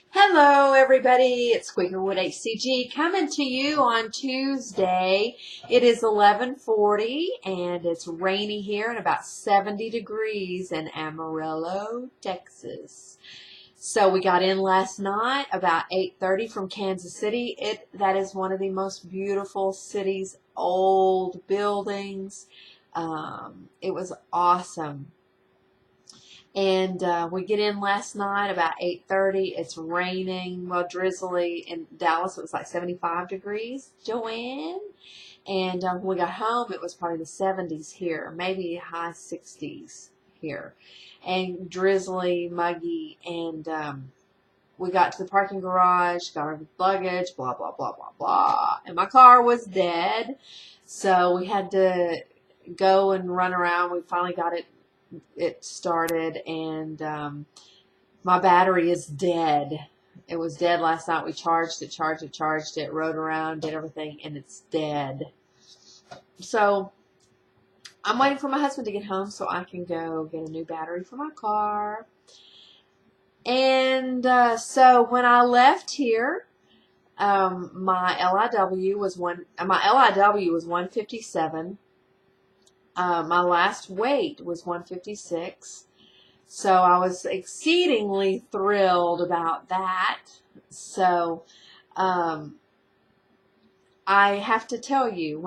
Hello, everybody. It's Squeakerwood HCG coming to you on Tuesday. It is 11:40 and it's rainy here and about 70 degrees in Amarillo, Texas. So we got in last night about 8:30 from Kansas City. That is one of the most beautiful cities, old buildings. It was awesome. And we get in last night about 8:30. It's raining, well, drizzly. In Dallas, it was like 75 degrees, Joanne. And when we got home, it was probably the 70s here, maybe high 60s here. And drizzly, muggy. And we got to the parking garage, got our luggage, blah, blah, blah, blah, blah. And my car was dead. So we had to go and run around. We finally got it started, and my battery is dead. It was dead last night. We charged it, rode around, did everything, and it's dead. So I'm waiting for my husband to get home so I can go get a new battery for my car. And so when I left here, my LIW was 157. My last weight was 156, so I was exceedingly thrilled about that. So I have to tell you,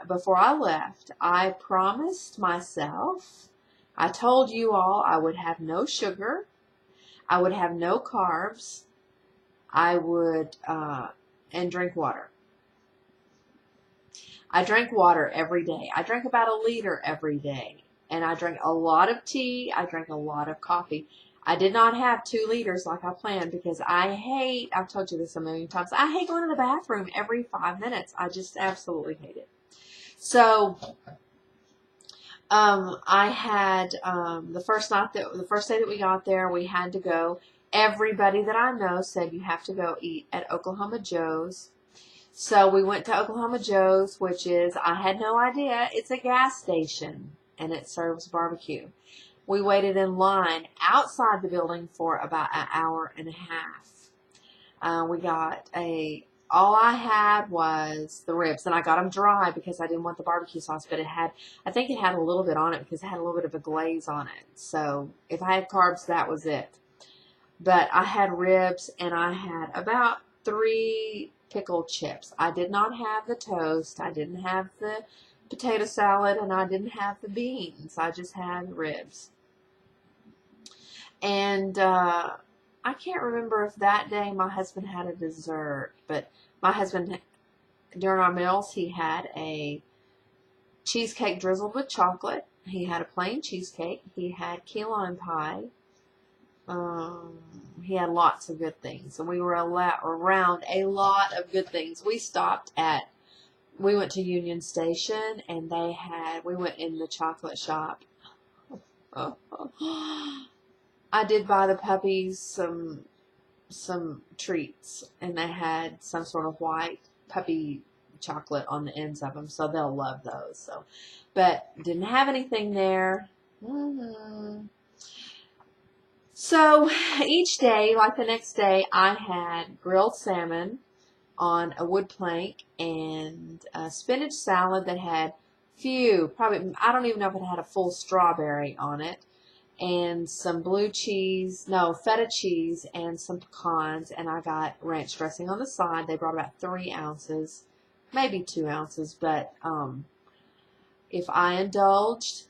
before I left, I promised myself, I told you all I would have no sugar, I would have no carbs, I would and drink water. I drank water every day. I drank about 1 liter every day. And I drank a lot of tea. I drank a lot of coffee. I did not have 2 liters like I planned because I've told you this a million times, I hate going to the bathroom every 5 minutes. I just absolutely hate it. So, I had, the first day that we got there, we had to go. Everybody that I know said you have to go eat at Oklahoma Joe's. So we went to Oklahoma Joe's, which is, I had no idea, it's a gas station, and it serves barbecue. We waited in line outside the building for about an hour and a half. All I had was the ribs, and I got them dry because I didn't want the barbecue sauce, but I think it had a little bit on it because it had a little bit of a glaze on it. So if I had carbs, that was it. But I had ribs, and I had about 3 pickled chips. I did not have the toast. I didn't have the potato salad, and I didn't have the beans. I just had ribs. And I can't remember if that day my husband had a dessert, but my husband, during our meals, he had a cheesecake drizzled with chocolate. He had a plain cheesecake. He had key lime pie. He had lots of good things, and we were around a lot of good things. We went to Union Station, and we went in the chocolate shop. I did buy the puppies some treats, and they had some sort of white puppy chocolate on the ends of them, so they'll love those. But didn't have anything there. So each day, like the next day, I had grilled salmon on a wood plank and a spinach salad that had I don't even know if it had a full strawberry on it, and some feta cheese and some pecans, and I got ranch dressing on the side. They brought about 3 ounces, maybe 2 ounces, but if I indulged,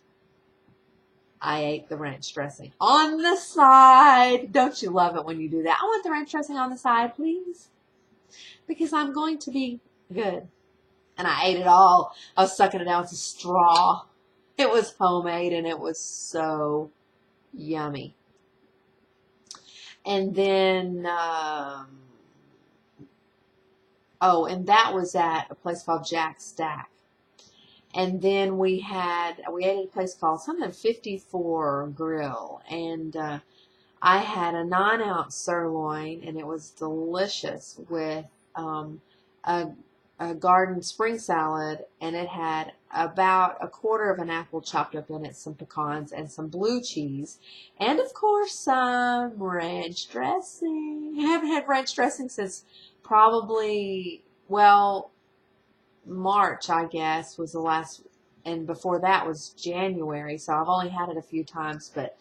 I ate the ranch dressing on the side. Don't you love it when you do that? I want the ranch dressing on the side, please, because I'm going to be good. And I ate it all. I was sucking it down with a straw. It was homemade, and it was so yummy. And then, and that was at a place called Jack Stack. And then we ate at a place called something 54 Grill, and I had a 9-ounce sirloin, and it was delicious with a garden spring salad, and it had about 1/4 of an apple chopped up in it, some pecans, and some blue cheese, and of course some ranch dressing. haven't had ranch dressing since probably, well, March, I guess, was the last, and before that was January, so I've only had it a few times, but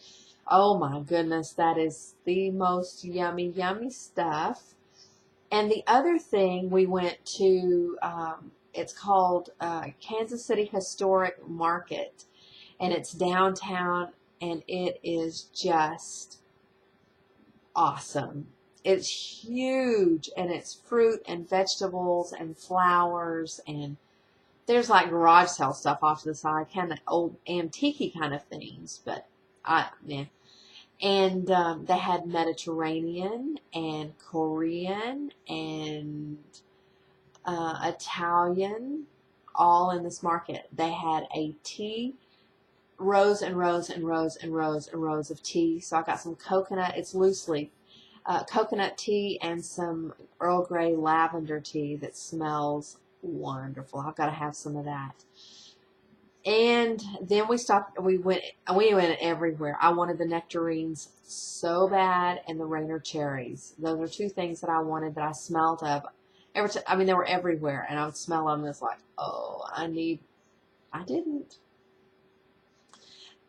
oh my goodness, that is the most yummy, yummy stuff. And the other thing, we went to, it's called Kansas City Historic Market, and it's downtown, and it is just awesome. It's huge, and it's fruit and vegetables and flowers, and there's like garage sale stuff off to the side, kind of old antique kind of things, but yeah. And they had Mediterranean and Korean and Italian all in this market. They had a tea, rows and rows and rows and rows and rows of tea. So I got some coconut, it's loose leaf, coconut tea and some Earl Grey lavender tea that smells wonderful. I've got to have some of that. And then we stopped, we went everywhere. I wanted the nectarines so bad, and the Rainer cherries. Those are two things that I wanted, that I smelled of. I mean, they were everywhere, and I would smell them, and it's like, oh, I didn't.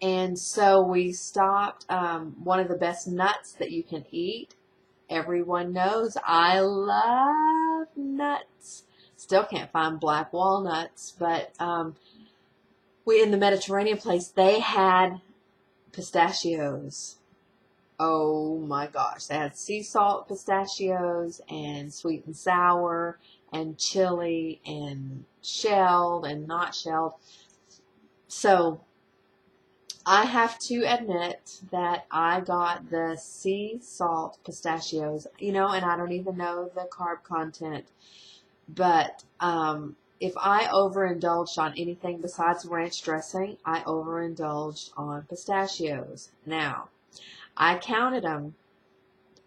And so we stopped, one of the best nuts that you can eat. Everyone knows I love nuts. Still can't find black walnuts, but we, in the Mediterranean place, they had pistachios. Oh my gosh. They had sea salt pistachios and sweet and sour and chili and shelled and not shelled. So I have to admit that I got the sea salt pistachios, and I don't even know the carb content, but if I overindulged on anything besides ranch dressing, I overindulged on pistachios. Now, I counted them.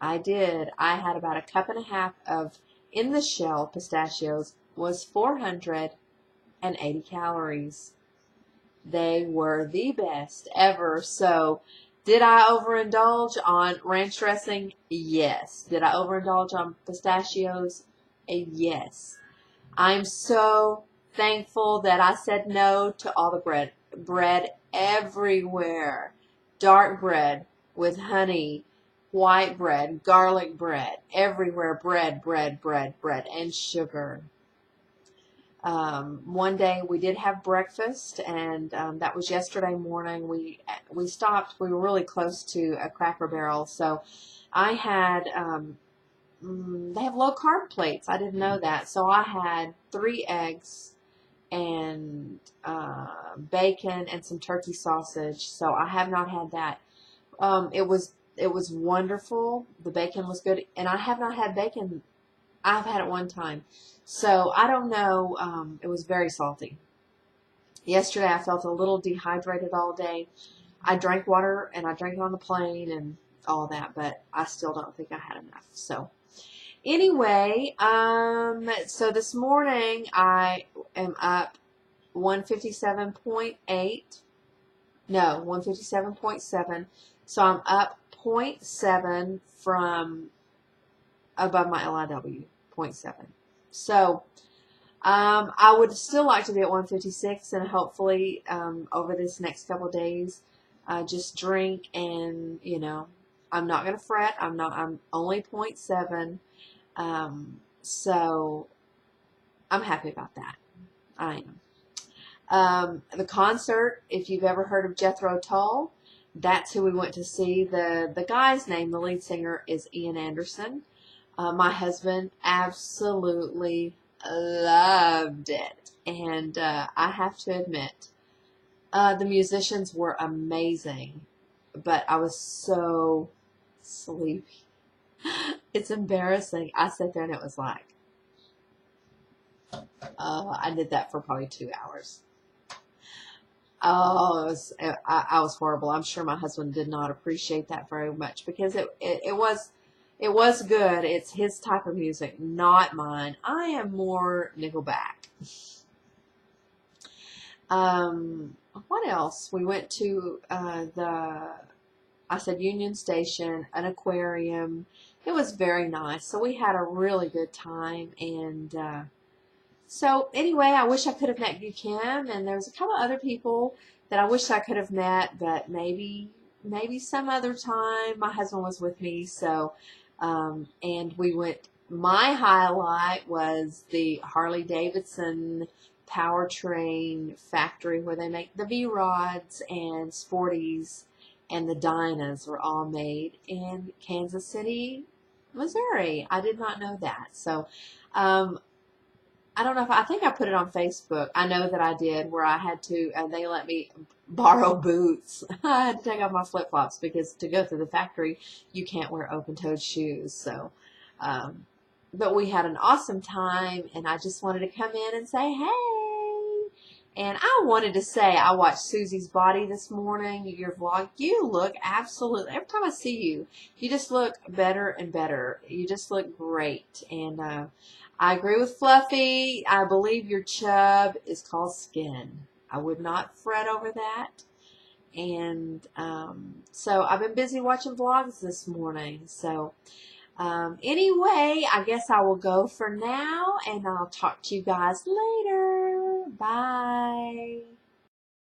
I did. I had about a cup and a half of, in the shell, pistachios, was 480 calories. They were the best ever. So, did I overindulge on ranch dressing? Yes. Did I overindulge on pistachios? Yes. I'm so thankful that I said no to all the bread. Bread everywhere. Dark bread with honey, white bread, garlic bread, everywhere. Bread, bread, bread, bread, and sugar. One day we did have breakfast, and that was yesterday morning. We stopped. We were really close to a Cracker Barrel, so I had... they have low carb plates. I didn't know that. So I had 3 eggs and bacon and some turkey sausage. So I have not had that. It was wonderful. The bacon was good, and I have not had bacon. I've had it one time. So I don't know. It was very salty. Yesterday I felt a little dehydrated all day. I drank water, and I drank it on the plane and all that, but I still don't think I had enough. So anyway, so this morning I am up 157.8, no, 157.7, so I'm up 0.7 from above my LIW, 0.7. So, I would still like to be at 156, and hopefully, over this next couple of days, just drink, and, I'm not going to fret. I'm only 0.7. So I'm happy about that. I am. The concert, if you've ever heard of Jethro Tull, that's who we went to see. The guy's name, the lead singer, is Ian Anderson. My husband absolutely loved it. And I have to admit, the musicians were amazing, but I was so sleepy. It's embarrassing. I sat there and it was like, I did that for probably 2 hours. Oh, I was horrible. I'm sure my husband did not appreciate that very much, because it was good. It's his type of music, not mine. I am more Nickelback. What else? We went to I said Union Station, an aquarium, it was very nice. So we had a really good time. And so anyway, I wish I could have met you, Kim. And there's a couple other people that I wish I could have met, but maybe some other time. My husband was with me, so and we went. My highlight was the Harley Davidson powertrain factory where they make the V-Rods and Sporties, and the Dynas were all made in Kansas City, Missouri. I did not know that. So I don't know if I think I put it on Facebook. I know that I did, where I had to, they let me borrow boots. I had to take off my flip flops because to go through the factory, you can't wear open toed shoes. So, but we had an awesome time, and I just wanted to come in and say, hey. And I wanted to say, I watched Susie's Body this morning, your vlog. You look absolutely, every time I see you, you just look better and better. You just look great. And I agree with Fluffy. I believe your chub is called skin. I would not fret over that. And so I've been busy watching vlogs this morning. So anyway, I guess I will go for now, and I'll talk to you guys later. Bye.